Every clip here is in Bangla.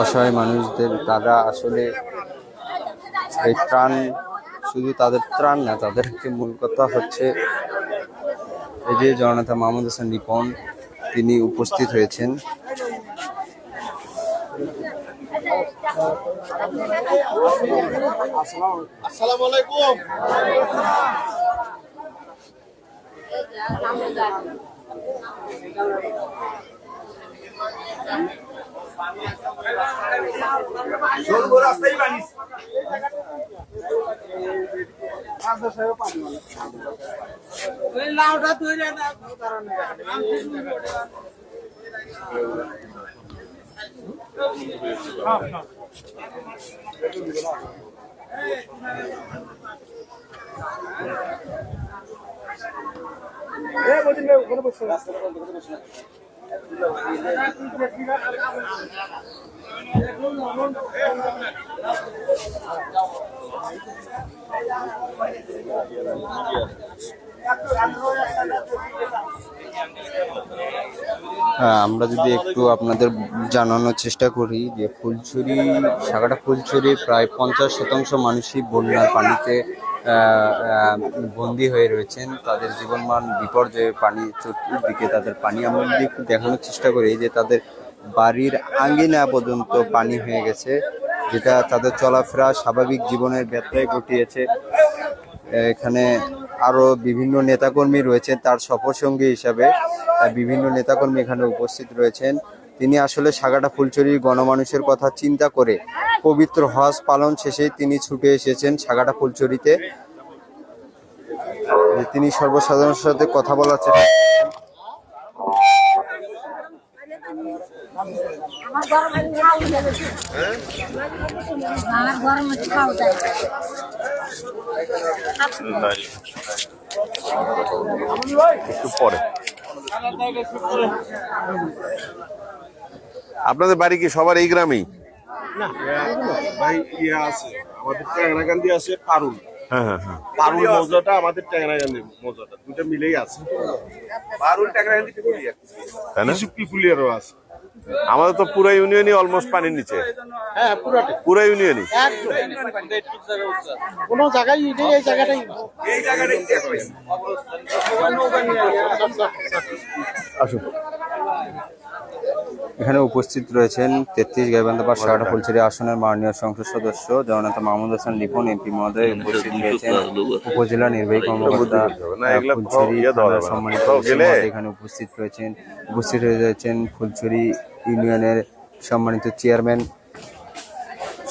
অসহায় মানুষদের, তারা আসলে এই ত্রাণ, শুধু তাদের ত্রাণ না, তাদের একটি মূল কথা হচ্ছে এই যে জননেতা মাহমুদ হাসান রিপন তিনি উপস্থিত হয়েছেন। আসসালামু আলাইকুম। আমরা যদি একটু আপনাদের জানানোর চেষ্টা করি যে সাগাটা ফুলছড়ির প্রায় 50% মানুষই বন্যার পানিতে বন্দী হয়ে রয়েছেন। তাদের জীবনমান বিপর্যয়ে, পানি চতুর্দিকে তাদের পানি। আমরা যদি একটু দেখানোর চেষ্টা করি যে তাদের বাড়ির আঙ্গিনা পর্যন্ত পানি হয়ে গেছে, যেটা তাদের চলাফেরা স্বাভাবিক জীবনের ব্যত্যয় ঘটিয়েছে। এখানে আরো বিভিন্ন নেতাকর্মী রয়েছেন, তার সফরসঙ্গী হিসাবে বিভিন্ন নেতাকর্মী এখানে উপস্থিত রয়েছেন। তিনি আসলে সাগাটা ফুলছড়ির গণমানুষের কথা চিন্তা করে পবিত্র হজ পালন শেষে তিনি ছুটে এসেছেন সাগাটা ফুলছড়িতে। তিনি সর্বসাধারণের সাথে কথা বলার চেষ্টা একটু পরে। আপনাদের বাড়ি কি সবার এই গ্রামেই? না, ভাই ইয়ে আছে আমাদের ট্যাংরাকান্দি আছে, পারুল। হ্যাঁ হ্যাঁ হ্যাঁ, পারুল মৌজাটা আমাদের ট্যাংরাকান্দি মৌজাটা দুটো মিলেই আছে। পারুল ট্যাংরাকান্দি তাই না? কিছু পিপুলিয়ারও আছে। আমাদের তো পুরো ইউনিয়নই অলমোস্ট পানির নিচে। হ্যাঁ, পুরাটা পুরো ইউনিয়নই কোনো জায়গায় এই জায়গাটাই আসুন। এখানে উপস্থিত রয়েছেন 33 গাইবান্ধা সাগাটা ফুলছড়ি আসনের মাননীয় সংসদ সদস্য জননেতা মাহমুদ হাসান রিপন এমপি মহোদয়। উপস্থিত রয়েছেন উপজেলা নির্বাহী কর্মকর্তা ফুলছড়ি সম্মানিত এখানে উপস্থিত রয়েছেন ফুলছড়ি ইউনিয়নের সম্মানিত চেয়ারম্যান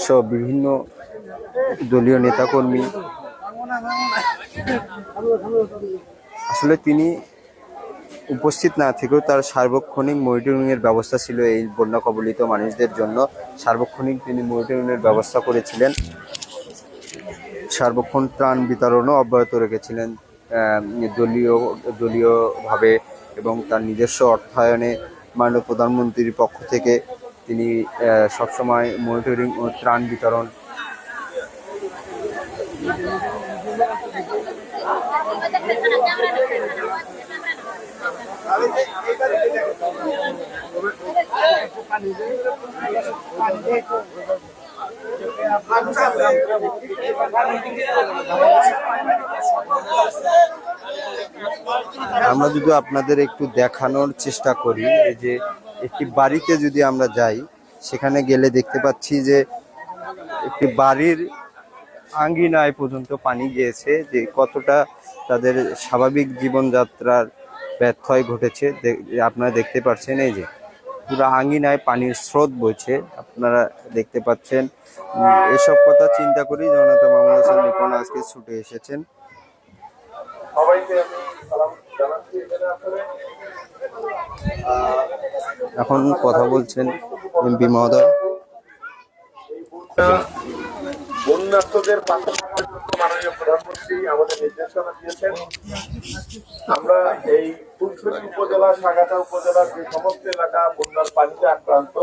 সব বিভিন্ন দলীয় নেতাকর্মী। আসলে তিনি উপস্থিত না থেকেও তার সার্বক্ষণিক মনিটরিং এর ব্যবস্থা ছিল এই বন্যা কবলিত মানুষদের জন্য। সার্বক্ষণিক তিনি মনিটরিং এর ব্যবস্থা করেছিলেন, সার্বক্ষণ ত্রাণ বিতরণও অব্যাহত রেখেছিলেন দলীয়ভাবে, এবং তার নিজস্ব অর্থায়নে মাননীয় প্রধানমন্ত্রীর পক্ষ থেকে তিনি সবসময় মনিটরিং ও ত্রাণ বিতরণ। আমরা যদি আপনাদের একটু দেখানোর চেষ্টা করি, এই যে একটি বাড়িতে যদি আমরা যাই, সেখানে গেলে দেখতে পাচ্ছি যে একটি বাড়ির আঙ্গিনায় পর্যন্ত পানি গিয়েছে, যে কতটা তাদের স্বাভাবিক জীবনযাত্রার ব্যত্যয় ঘটেছে আপনারা দেখতে পাচ্ছেন। এই যে পুরো আঙ্গিনায় পানির স্রোত বইছে, আপনারা দেখতে পাচ্ছেন। এসব কথা চিন্তা করি জননেতা মাহমুদ হাসান রিপন আজকে ছুটে এসেছেন। এখন কথা বলছেন এমপি মহোদয়। বন্যার্থদের পাশে মাননীয় প্রধানমন্ত্রী আমাদের নির্দেশনা দিয়েছেন। আমরা এই ফুলছড়ি উপজেলা, সাগাটা উপজেলার যে সমস্ত এলাকা বন্যার পানিতে আক্রান্ত,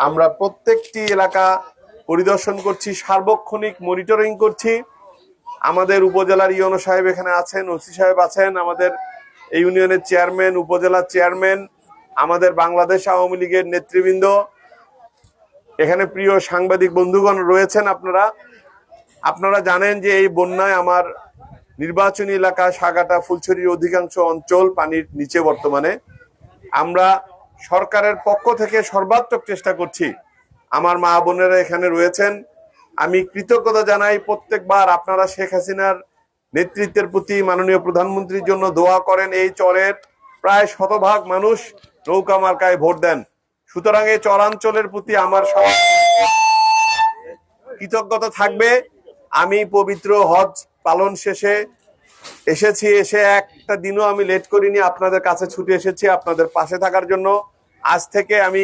আমরা প্রত্যেকটি এলাকা পরিদর্শন করছি, সার্বক্ষণিক মনিটরিং করছি। আমাদের উপজেলার ইউনো সাহেব এখানে আছেন, ওসি সাহেব আছেন, আমাদের এই ইউনিয়নের চেয়ারম্যান, উপজেলার চেয়ারম্যান, আমাদের বাংলাদেশ আওয়ামী লীগের নেতৃবৃন্দ, এখানে প্রিয় সাংবাদিক বন্ধুগণ রয়েছেন, আপনারা জানেন যে এই বন্যায় আমার নির্বাচনী এলাকা সাগাটা ফুলছড়ির অধিকাংশ অঞ্চল পানির নিচে বর্তমানে। আমরা সরকারের পক্ষ থেকে সর্বাত্মক চেষ্টা করছি। আমার মা বোনেরা এখানে রয়েছেন, আমি কৃতজ্ঞতা জানাই। প্রত্যেকবার আপনারা শেখ হাসিনার নেতৃত্বের প্রতি মাননীয় প্রধানমন্ত্রীর জন্য দোয়া করেন। এই চরের প্রায় 100% মানুষ নৌকা মার্কায় ভোট দেন। সুতরাং এই চরাঞ্চলের প্রতি আমার কৃতজ্ঞতা থাকবে। আমি পবিত্র হজ পালন শেষে এসেছি, এসে একটা দিনও আমি লেট করিনি, আপনাদের কাছে ছুটে এসেছি আপনাদের পাশে থাকার জন্য। আজ থেকে আমি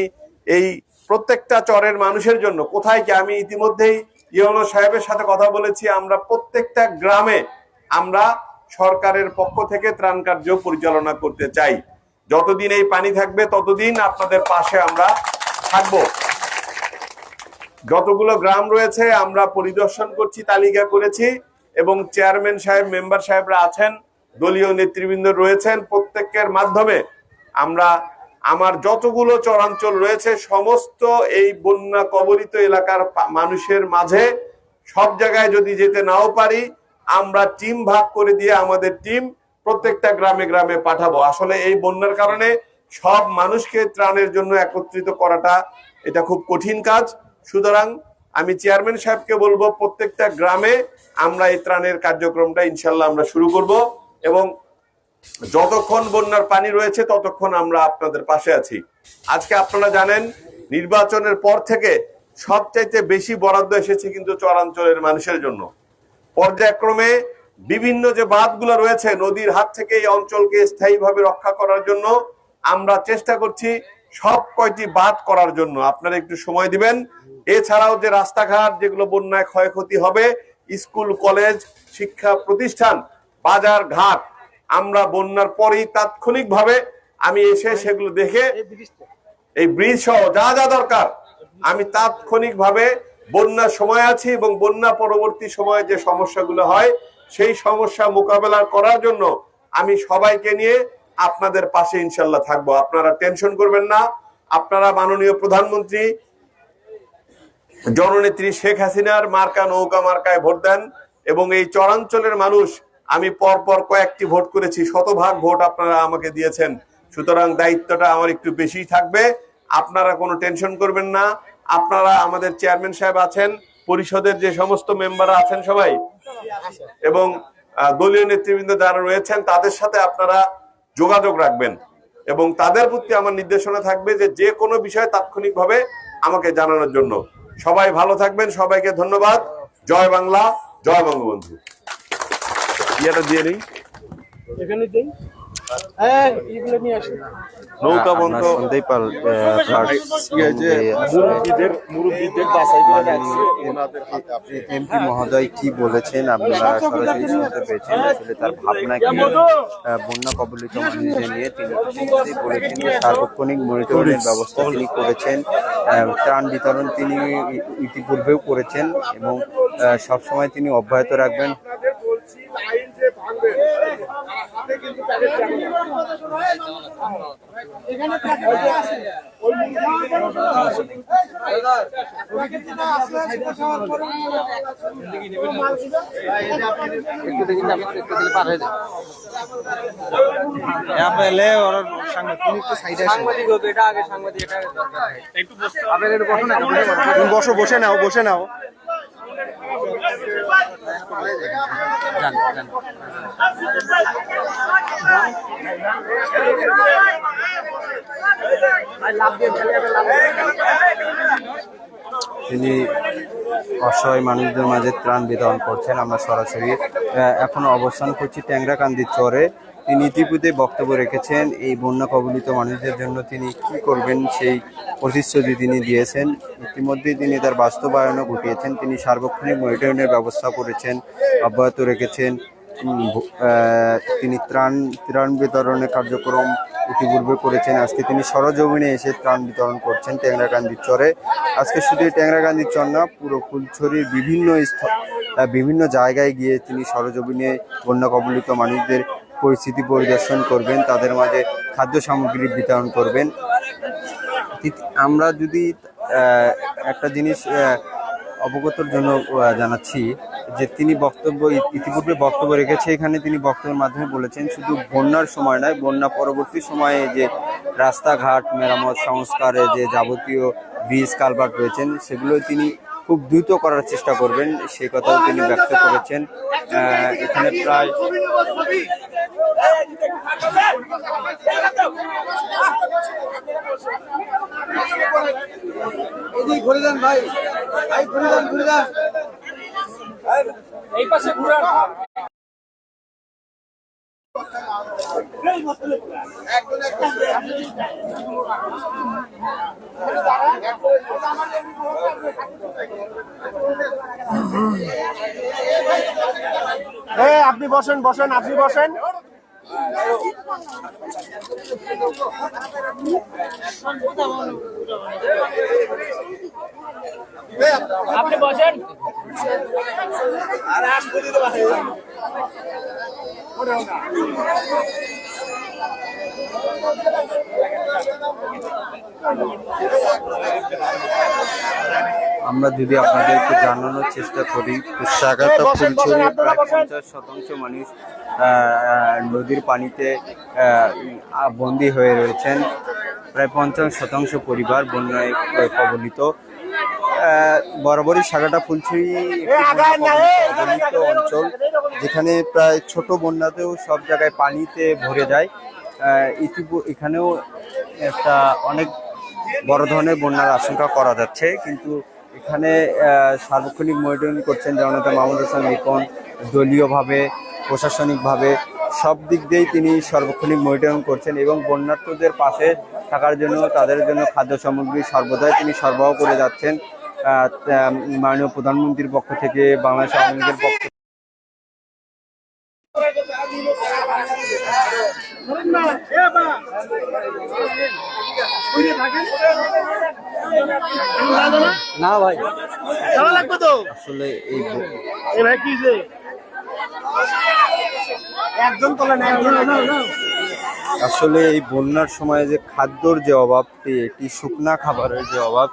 এই প্রত্যেকটা চরের মানুষের জন্য কোথায় কি, আমি ইতিমধ্যেই ইউনো সাহেবের সাথে কথা বলেছি, আমরা প্রত্যেকটা গ্রামে আমরা সরকারের পক্ষ থেকে ত্রাণ কার্য পরিচালনা করতে চাই। যতদিন এই পানি থাকবে ততদিন আপনাদের পাশে আমরা থাকবো। যতগুলো গ্রাম রয়েছে আমরা পরিদর্শন করছি, তালিকা করেছি, এবং চেয়ারম্যান সাহেব, মেম্বার সাহেবরা আছেন, দলীয় নেতৃবৃন্দ রয়েছেন, প্রত্যেকের মাধ্যমে আমরা আমার যতগুলো চরাঞ্চল রয়েছে সমস্ত এই বন্যা কবলিত এলাকার মানুষের মাঝে সব জায়গায় যদি যেতে নাও পারি, আমরা টিম ভাগ করে দিয়ে আমাদের টিম প্রত্যেকটা গ্রামে গ্রামে পাঠাবো। আসলে এই বন্যার কারণে সব মানুষকে ত্রাণের জন্য একত্রিত করাটা এটা খুব কঠিন কাজ। সুতরাং আমি চেয়ারম্যান সাহেবকে বলবো প্রত্যেকটা গ্রামে আমরা এই ত্রাণের কার্যক্রমটা ইনশাল্লাহ আমরা শুরু করব, এবং যতক্ষণ বন্যার পানি রয়েছে ততক্ষণ আমরা আপনাদের পাশে আছি। আজকে আপনারা জানেন নির্বাচনের পর থেকে সবচাইতে বেশি বরাদ্দ এসেছে কিন্তু চরাঞ্চলের মানুষের জন্য। পর্যায়ক্রমে বিভিন্ন যে বাঁধগুলো রয়েছে নদীর হাত থেকে এই অঞ্চলকে স্থায়ীভাবে রক্ষা করার জন্য আমরা চেষ্টা করছি সব কয়টি বাঁধ করার জন্য। আপনারা একটু সময় দিবেন। এছাড়াও যে রাস্তাঘাট যেগুলো বন্যায় ক্ষয়ক্ষতি হবে, স্কুল কলেজ শিক্ষা প্রতিষ্ঠান বাজার ঘাট, আমরা বন্যার পরেই তাৎক্ষণিকভাবে আমি এসে সেগুলো দেখে এই ব্রিজ সহ যা যা দরকার আমি তাৎক্ষণিকভাবে বন্যার সময় আছি, এবং বন্যা পরবর্তী সময়ে যে সমস্যাগুলো হয় সেই সমস্যা মোকাবেলা করার জন্য আমি সবাইকে নিয়ে আপনাদের পাশে ইনশাল্লাহ থাকবো। আপনারা টেনশন করবেন না। আপনারা মাননীয় প্রধানমন্ত্রী জননেত্রী শেখ হাসিনার মার্কা নৌকা মার্কায় ভোট দেন, এবং এই চরাঞ্চলের মানুষ, আমি পরপর কয়েকটি ভোট করেছি, 100% ভোট আপনারা আমাকে দিয়েছেন। সুতরাং দায়িত্বটা আমার একটু বেশি থাকবে। আপনারা কোনো টেনশন করবেন না। আপনারা, আমাদের চেয়ারম্যান সাহেব আছেন, পরিষদের যে সমস্ত মেম্বার আছেন সবাই, এবং দলীয় নেতৃবৃন্দ যারা রয়েছেন তাদের সাথে আপনারা যোগাযোগ রাখবেন, এবং তাদের প্রতি আমার নির্দেশনা থাকবে যে যে কোনো বিষয়ে তাৎক্ষণিকভাবে আমাকে জানানোর জন্য। সবাই ভালো থাকবেন, সবাইকে ধন্যবাদ। জয় বাংলা, জয় বঙ্গবন্ধু। ইয়েটা দিয়ে নেই নৌকা বন্ধ এমপি মহোদয় কি বলেছেন আপনারা সরাসরি শুনতে পেয়েছেন। আসলে তার ভাবনা কি বন্যা কবলিত মানুষদের নিয়ে তিনি বলেছেন যে সার্বক্ষণিক মনিটরিংয়ের ব্যবস্থা তিনি করেছেন, ত্রাণ বিতরণ তিনি ইতিপূর্বেও করেছেন এবং সবসময় তিনি অব্যাহত রাখবেন। বসে নাও তিনি অসহায় মানুষদের মাঝে ত্রাণ বিতরণ করছেন। আমরা সরাসরি এখন অবস্থান করছি ট্যাংরাকান্দির চরে। তিনি ইতিপূর্বে বক্তব্য রেখেছেন এই বন্যা কবলিত মানুষদের জন্য তিনি কি করবেন সেই প্রতিশ্রুতি তিনি দিয়েছেন। ইতিমধ্যেই তিনি তার বাস্তবায়নও ঘটিয়েছেন। তিনি সার্বক্ষণিক মনিটরিংয়ের ব্যবস্থা করেছেন, অব্যাহত রেখেছেন। তিনি ত্রাণ বিতরণের কার্যক্রম ইতিপূর্বে করেছেন। আজকে তিনি সরজমিনে এসে ত্রাণ বিতরণ করছেন ট্যাংরাকান্দির চরে। আজকে শুধু ট্যাংরাকান্দির চর না, পুরো ফুলছড়ির বিভিন্ন জায়গায় গিয়ে তিনি সরজমিনে বন্যা কবলিত মানুষদের পরিস্থিতি পরিদর্শন করবেন, তাদের মাঝে খাদ্য সামগ্রী বিতরণ করবেন। আমরা যদি একটা জিনিস অবগতর জন্য জানাচ্ছি যে তিনি ইতিপূর্বে বক্তব্য রেখেছে। এখানে তিনি বক্তব্যের মাধ্যমে বলেছেন শুধু বন্যার সময় নয়, বন্যা পরবর্তী সময়ে যে রাস্তাঘাট মেরামত সংস্কারে যে যাবতীয় ব্রিজ কালভার্ট রয়েছেন সেগুলো তিনি খুব দ্রুত করার চেষ্টা করবেন, সেই কথাও তিনি ব্যক্ত করেছেন। এখানে প্রায় এই পাশে ঘুরান। আপনি বসেন বসেন, আপনি বসেন। আপনি বসেন। আমরা যদি আপনাদেরকে জানানোর চেষ্টা করি, সাগাতা ফুলছড়ি প্রায় 50% মানুষ নদীর পানিতে বন্দী হয়ে রয়েছেন। প্রায় 50% পরিবার বন্যায় কবলিত। বরাবরই সাগাতা ফুলছড়ি কবলিত অঞ্চল, যেখানে প্রায় ছোট বন্যাতেও সব জায়গায় পানিতে ভরে যায়। এখানেও একটা অনেক বড় ধরনের বন্যার আশঙ্কা করা যাচ্ছে, কিন্তু এখানে সার্বক্ষণিক মনিটরিং করছেন জননেতা মাহমুদ হাসান লিখন। দলীয়ভাবে প্রশাসনিকভাবে সব দিক দিয়েই তিনি সার্বক্ষণিক মনিটরিং করছেন এবং বন্যার্থদের পাশে থাকার জন্য তাদের জন্য খাদ্য সামগ্রী সর্বদাই তিনি সরবরাহ করে যাচ্ছেন। মাননীয় প্রধানমন্ত্রীর পক্ষ থেকে, বাংলাদেশ আওয়ামী লীগের পক্ষ থেকে না ভাই লাগবে তো আসলে আসলে এই বন্যার সময় যে খাদ্যর যে অভাবটি, এটি শুকনা খাবারের যে অভাব,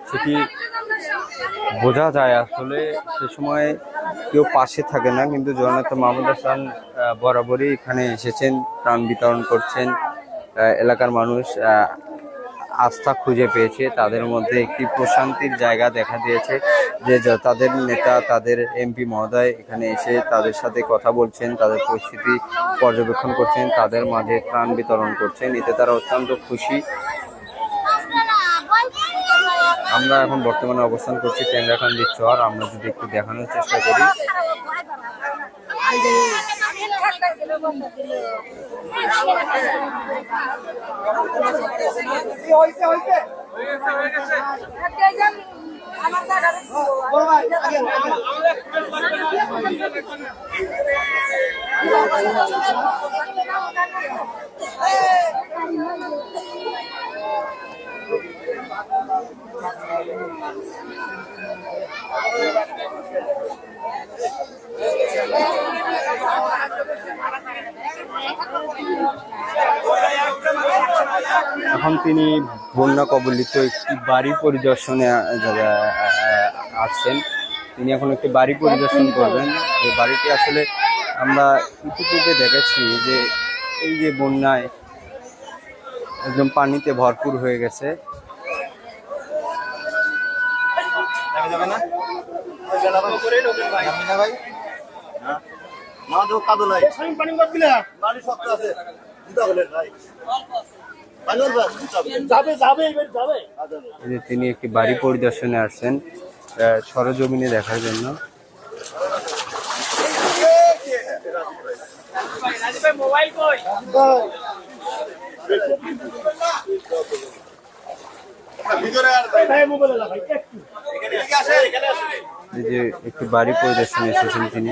সেটি বোঝা যায়। আসলে সে সময় কেউ পাশে থাকে না, কিন্তু জননেতা মাহমুদ হাসান বরাবরই এখানে এসেছেন, ত্রাণ বিতরণ করছেন। এলাকার মানুষ আস্থা খুঁজে পেয়েছে, তাদের মধ্যে একটি প্রশান্তির জায়গা দেখা দিয়েছে যে তাদের নেতা, তাদের এমপি মহোদয় এখানে এসে তাদের সাথে কথা বলছেন, তাদের পরিস্থিতি পর্যবেক্ষণ করছেন, তাদের মাঝে ত্রাণ বিতরণ করছেন। এতে তারা অত্যন্ত খুশি। আমরা এখন বর্তমানে অবস্থান করছি টেঙ্গাখান্দির চর। আমরা যদি একটু দেখানোর চেষ্টা করি, এখন তিনি বন্যা কবলিত একটি বাড়ি পরিদর্শনে আসছেন। তিনি এখন একটি বাড়ি পরিদর্শন করবেন। যে বাড়িটি আসলে আমরা ইতিপূর্বে দেখেছি যে এই যে বন্যায় একদম পানিতে ভরপুর হয়ে গেছে। তিনি একটি বাড়ি পরিদর্শনে আসছেন সরজমিনে দেখার জন্য। এই যে একটি বাড়ি পরিদর্শনে এসেছেন তিনি।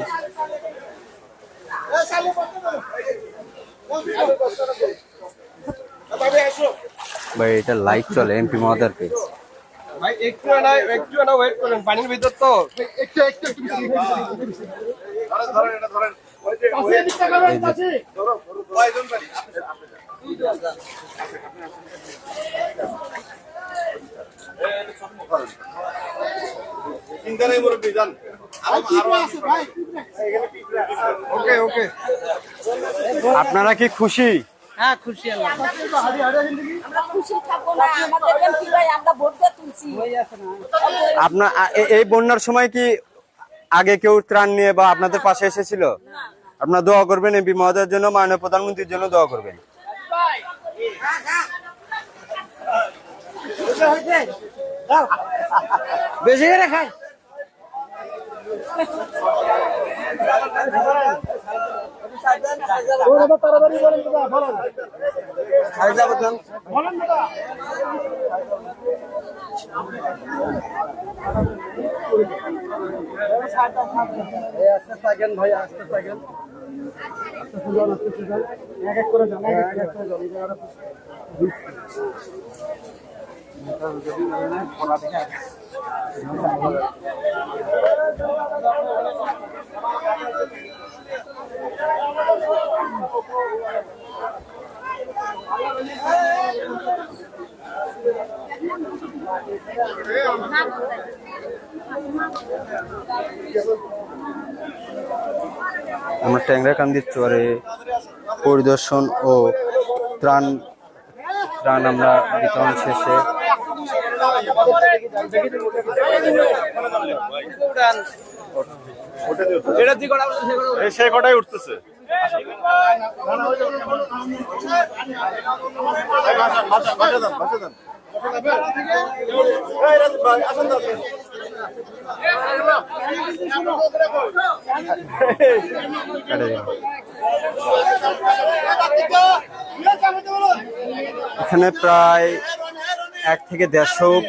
ভাই এটা লাইভ চলে এমপি মহোদয়ের পেজ। ভাই একটু না ওয়েট করেন, পানির ভিতর তো একটু ধরেন এটা ধরেন। চিন্তা নেই মুরব্বী যান। ওকে ওকে। আপনারা কি খুশি? হ্যাঁ খুশি আল্লাহ। আমরা খুশি থাকবো না, আমাদের এমপি ভাই আমরা ভোট দিয়ে তুলছি। আপনার এই বন্যার সময় কি আগে কেউ ত্রাণ নিয়ে বা আপনাদের পাশে এসেছিল? আপনারা দোয়া করবেন এমপি মহোদয়ের জন্য, মাননীয় প্রধানমন্ত্রীর জন্য দোয়া করবেন। বেশি করে খাই। আমরা ট্যাংরাকান্দির চরে পরিদর্শন ও ত্রাণ আমরা বিতরণ শেষে সে কটাই উঠতেছে। এখানে প্রায় 1 থেকে 150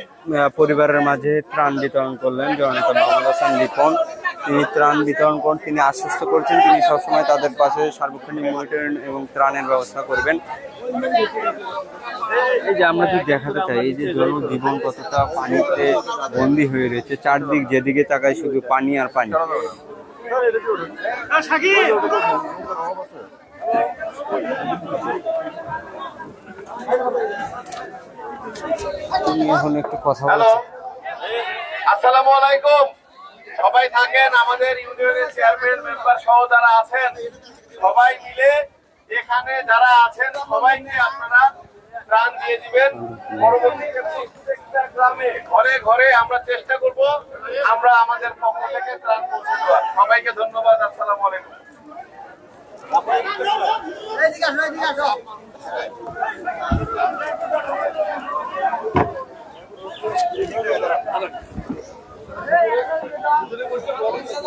পরিবারের মাঝে ত্রাণ বিতরণ করলেন জননেতা মোহাম্মদ হাসান লিপন। তিনি ত্রাণ বিতরণ করেন, তিনি আশ্বস্ত করেছেন তিনি সবসময় তাদের পাশে সার্বক্ষণিক মনিটরিং এবং ত্রাণের ব্যবস্থা করবেন। এই যে আমরা যদি দেখাতে চাই, এই যে জনজীবন কতটা পানিতে বন্দী হয়ে রয়েছে, চারদিক যেদিকে তাকাই শুধু পানি আর পানি। তুমি এখন একটু কথা বলছো। আসসালামু আলাইকুম। সবাই থাকেন, আমাদের ইউনিয়নের চেয়ারম্যান মেম্বার সহ যারা আছেন সবাই মিলে এখানে যারা আছেন সবাইকে আপনারা ত্রাণ দিয়ে দিবেন। পরবর্তীতে প্রত্যেকটা গ্রামে ঘরে ঘরে আমরা চেষ্টা করব আমরা আমাদের পক্ষ থেকে ত্রাণ পৌঁছে দেওয়ার। সবাইকে ধন্যবাদ। আসসালামু আলাইকুম।